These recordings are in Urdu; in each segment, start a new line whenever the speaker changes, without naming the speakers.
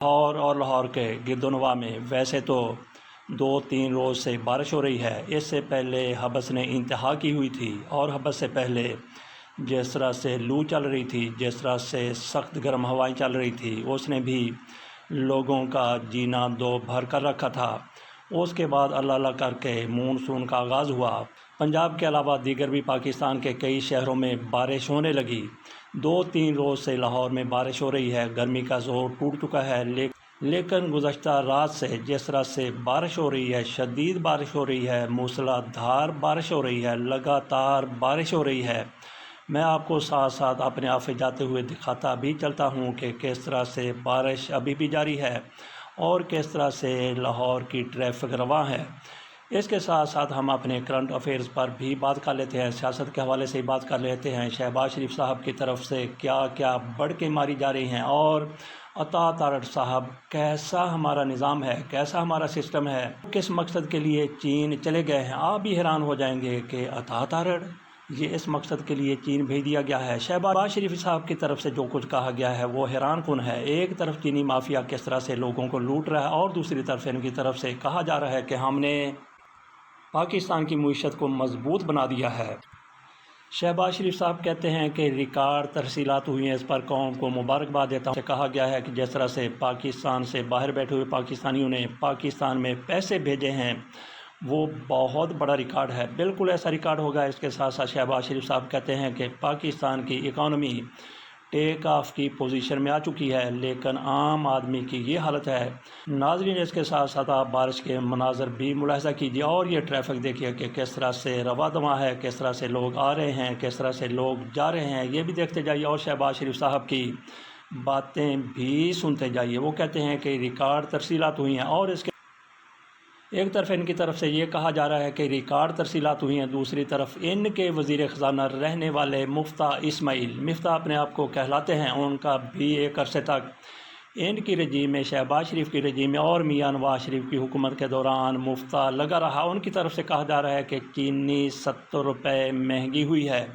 اور لاہور کے گرد و نواح میں ویسے تو 2-3 روز سے بارش ہو رہی ہے۔ اس سے پہلے حبس نے انتہا کی ہوئی تھی، اور حبس سے پہلے جس طرح سے لو چل رہی تھی، جس طرح سے سخت گرم ہوائیں چل رہی تھی، اس نے بھی لوگوں کا جینا دو بھر کر رکھا تھا۔ اس کے بعد اللہ اللہ کر کے مونسون کا آغاز ہوا۔ پنجاب کے علاوہ دیگر بھی پاکستان کے کئی شہروں میں بارش ہونے لگی۔ 2-3 روز سے لاہور میں بارش ہو رہی ہے۔ گرمی کا زور ٹوٹ چکا ہے، لیکن گزشتہ رات سے جس طرح سے بارش ہو رہی ہے، شدید بارش ہو رہی ہے، موسلا دھار بارش ہو رہی ہے، لگاتار بارش ہو رہی ہے۔ میں آپ کو ساتھ ساتھ اپنے آفس جاتے ہوئے دکھاتا بھی چلتا ہوں کہ کس طرح سے بارش ابھی بھی جاری ہے اور کس طرح سے لاہور کی ٹریفک رواں ہے۔ اس کے ساتھ ساتھ ہم اپنے کرنٹ افیئرز پر بھی بات کر لیتے ہیں، سیاست کے حوالے سے ہی بات کر لیتے ہیں۔ شہباز شریف صاحب کی طرف سے کیا کیا بڑھکیں ماری جا رہی ہیں، اور عطا تارڑ صاحب کیسا ہمارا نظام ہے، کیسا ہمارا سسٹم ہے، کس مقصد کے لیے چین چلے گئے ہیں۔ آپ بھی حیران ہو جائیں گے کہ عطا تارڑ یہ اس مقصد کے لیے چین بھیج دیا گیا ہے۔ شہباز شریف صاحب کی طرف سے جو کچھ کہا گیا ہے وہ حیران کن ہے۔ ایک طرف چینی مافیا کس طرح سے لوگوں کو لوٹ رہا ہے، اور دوسری طرف ان کی طرف سے کہا جا رہا ہے کہ ہم نے پاکستان کی معیشت کو مضبوط بنا دیا ہے۔ شہباز شریف صاحب کہتے ہیں کہ ریکارڈ ترسیلات ہوئی ہیں، اس پر قوم کو مبارکباد دیتا ہوں۔ کہا گیا ہے کہ جس طرح سے پاکستان سے باہر بیٹھے ہوئے پاکستانیوں نے پاکستان میں پیسے بھیجے ہیں، وہ بہت بڑا ریکارڈ ہے۔ بالکل ایسا ریکارڈ ہوگا۔ اس کے ساتھ ساتھ شہباز شریف صاحب کہتے ہیں کہ پاکستان کی اکانومی ٹیک آف کی پوزیشن میں آ چکی ہے، لیکن عام آدمی کی یہ حالت ہے۔ ناظرین، اس کے ساتھ ساتھ آپ بارش کے مناظر بھی ملاحظہ کیجیے، اور یہ ٹریفک دیکھیے کہ کس طرح سے رواں دواں ہے، کس طرح سے لوگ آ رہے ہیں، کس طرح سے لوگ جا رہے ہیں، یہ بھی دیکھتے جائیے اور شہباز شریف صاحب کی باتیں بھی سنتے جائیے۔ وہ کہتے ہیں کہ ریکارڈ ترسیلات ہوئی ہیں، اور اس کے ایک طرف ان کی طرف سے یہ کہا جا رہا ہے کہ ریکارڈ ترسیلات ہوئی ہیں، دوسری طرف ان کے وزیر خزانہ رہنے والے مفتاح اسماعیل، مفتاح اپنے آپ کو کہلاتے ہیں، ان کا بھی ایک عرصے تک ان کی رجیم میں، شہباز شریف کی رجیم میں اور میاں نواز شریف کی حکومت کے دوران مفتاح لگا رہا۔ ان کی طرف سے کہا جا رہا ہے کہ چینی 70 روپے مہنگی ہوئی ہے۔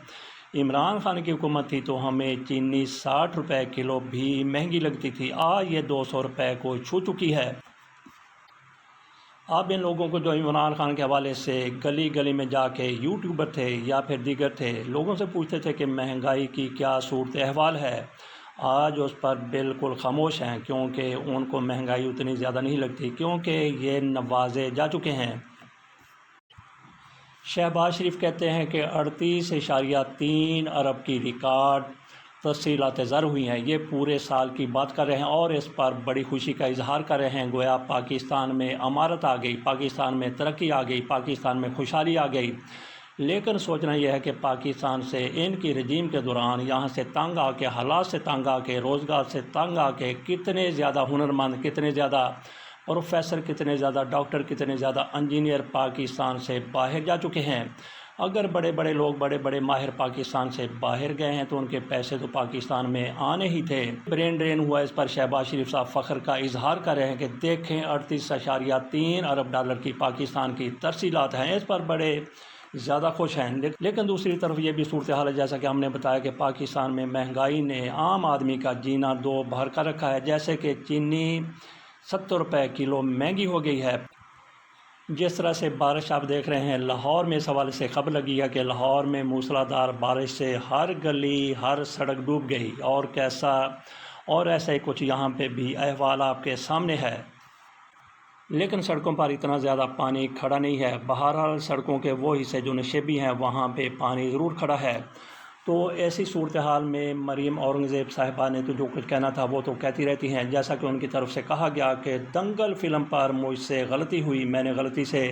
عمران خان کی حکومت تھی تو ہمیں چینی 60 روپے کلو بھی مہنگی لگتی تھی، آج یہ 200 روپے کو چھو چکی ہے۔ اب ان لوگوں کو جو عمران خان کے حوالے سے گلی گلی میں جا کے یوٹیوبر تھے یا پھر دیگر تھے، لوگوں سے پوچھتے تھے کہ مہنگائی کی کیا صورت احوال ہے، آج اس پر بالکل خاموش ہیں، کیونکہ ان کو مہنگائی اتنی زیادہ نہیں لگتی، کیونکہ یہ نوازے جا چکے ہیں۔ شہباز شریف کہتے ہیں کہ 38.3 ارب کی ریکارڈ ترسیلات زر ہوئی ہیں، یہ پورے سال کی بات کر رہے ہیں، اور اس پر بڑی خوشی کا اظہار کر رہے ہیں، گویا پاکستان میں امارت آ گئی، پاکستان میں ترقی آ گئی، پاکستان میں خوشحالی آ گئی۔ لیکن سوچنا یہ ہے کہ پاکستان سے ان کی رجیم کے دوران یہاں سے تنگ آ کے، حالات سے تنگ آ کے، روزگار سے تنگ آ کے کتنے زیادہ ہنرمند، کتنے زیادہ پروفیسر، کتنے زیادہ ڈاکٹر، کتنے زیادہ انجینئر پاکستان سے باہر جا چکے ہیں۔ اگر بڑے بڑے لوگ، بڑے بڑے ماہر پاکستان سے باہر گئے ہیں تو ان کے پیسے تو پاکستان میں آنے ہی تھے۔ برین ڈرین ہوا، اس پر شہباز شریف صاحب فخر کا اظہار کر رہے ہیں کہ دیکھیں 38.3 ارب ڈالر کی پاکستان کی ترسیلات ہیں، اس پر بڑے زیادہ خوش ہیں۔ لیکن دوسری طرف یہ بھی صورتحال ہے، جیسا کہ ہم نے بتایا کہ پاکستان میں مہنگائی نے عام آدمی کا جینا دو بھر کر رکھا ہے، جیسے کہ چینی 70 روپے کلو مہنگی ہو گئی ہے۔ جس طرح سے بارش آپ دیکھ رہے ہیں لاہور میں، اس حوالے سے خبر لگی ہے کہ لاہور میں موسلا دھار بارش سے ہر گلی، ہر سڑک ڈوب گئی، اور کیسا، اور ایسا ہی کچھ یہاں پہ بھی احوال آپ کے سامنے ہے۔ لیکن سڑکوں پر اتنا زیادہ پانی کھڑا نہیں ہے، بہرحال سڑکوں کے وہ حصے جو نشیبی ہیں وہاں پہ پانی ضرور کھڑا ہے۔ تو ایسی صورتحال میں مریم اورنگزیب صاحبہ نے تو جو کچھ کہنا تھا وہ تو کہتی رہتی ہیں، جیسا کہ ان کی طرف سے کہا گیا کہ دنگل فلم پر مجھ سے غلطی ہوئی، میں نے غلطی سے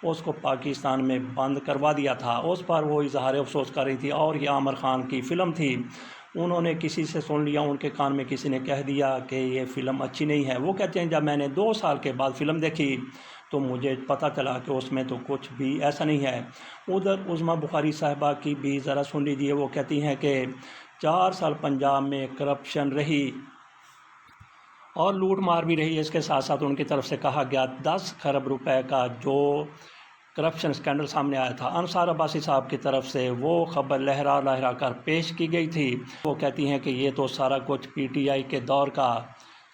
اس کو پاکستان میں بند کروا دیا تھا۔ اس پر وہ اظہار افسوس کر رہی تھی، اور یہ عامر خان کی فلم تھی، انہوں نے کسی سے سن لیا، ان کے کان میں کسی نے کہہ دیا کہ یہ فلم اچھی نہیں ہے۔ وہ کہتے ہیں جب میں نے 2 سال کے بعد فلم دیکھی تو مجھے پتہ چلا کہ اس میں تو کچھ بھی ایسا نہیں ہے۔ ادھر عظمیٰ بخاری صاحبہ کی بھی ذرا سن لیجیے، وہ کہتی ہیں کہ 4 سال پنجاب میں کرپشن رہی اور لوٹ مار بھی رہی۔ اس کے ساتھ ساتھ ان کی طرف سے کہا گیا 10 کھرب روپے کا جو کرپشن سکینڈل سامنے آیا تھا، انصار عباسی صاحب کی طرف سے وہ خبر لہرا لہرا کر پیش کی گئی تھی۔ وہ کہتی ہیں کہ یہ تو سارا کچھ پی ٹی آئی کے دور کا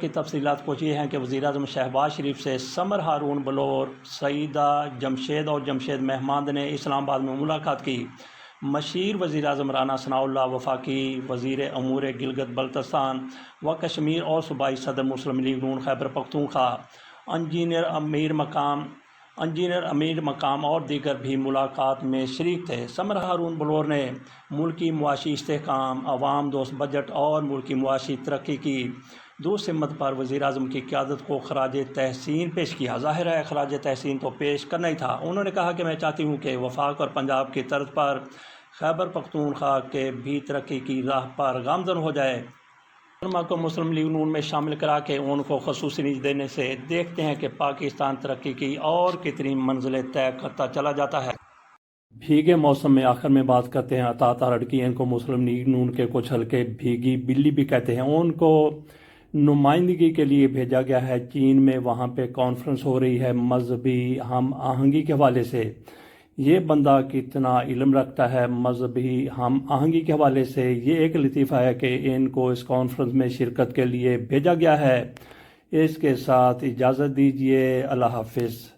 کی تفصیلات کچھ یہ ہیں کہ وزیر اعظم شہباز شریف سے سمر ہارون بلور، سعیدہ جمشید اور جمشید مہماند نے اسلام آباد میں ملاقات کی۔ مشیر وزیر اعظم رانا ثناء اللہ، وفاقی وزیر امور گلگت بلتستان و کشمیر اور صوبائی صدر مسلم لیگ نون خیبر پختونخوا، انجینئر امیر مقام اور دیگر بھی ملاقات میں شریک تھے۔ سمر ہارون بلور نے ملکی معاشی استحکام، عوام دوست بجٹ اور ملکی معاشی ترقی کی درست سمت پر وزیر اعظم کی قیادت کو خراج تحسین پیش کیا۔ ظاہر ہے خراج تحسین تو پیش کرنا ہی تھا۔ انہوں نے کہا کہ میں چاہتی ہوں کہ وفاق اور پنجاب کی طرز پر خیبر پختونخوا کے بھی ترقی کی راہ پر گامزن ہو جائے۔ علماء کو مسلم لیگ نون میں شامل کرا کے ان کو خصوصی نیز دینے سے دیکھتے ہیں کہ پاکستان ترقی کی اور کتنی منزلیں طے کرتا چلا جاتا ہے۔ بھیگے موسم میں آخر میں بات کرتے ہیں عطا تارڑکی۔ ان کو مسلم لیگ نون کے کچھ حلقے بھیگی بلی بھی کہتے ہیں۔ ان کو نمائندگی کے لیے بھیجا گیا ہے چین میں، وہاں پہ کانفرنس ہو رہی ہے مذہبی ہم آہنگی کے حوالے سے۔ یہ بندہ کتنا علم رکھتا ہے مذہبی ہم آہنگی کے حوالے سے، یہ ایک لطیفہ ہے کہ ان کو اس کانفرنس میں شرکت کے لیے بھیجا گیا ہے۔ اس کے ساتھ اجازت دیجیے، اللہ حافظ۔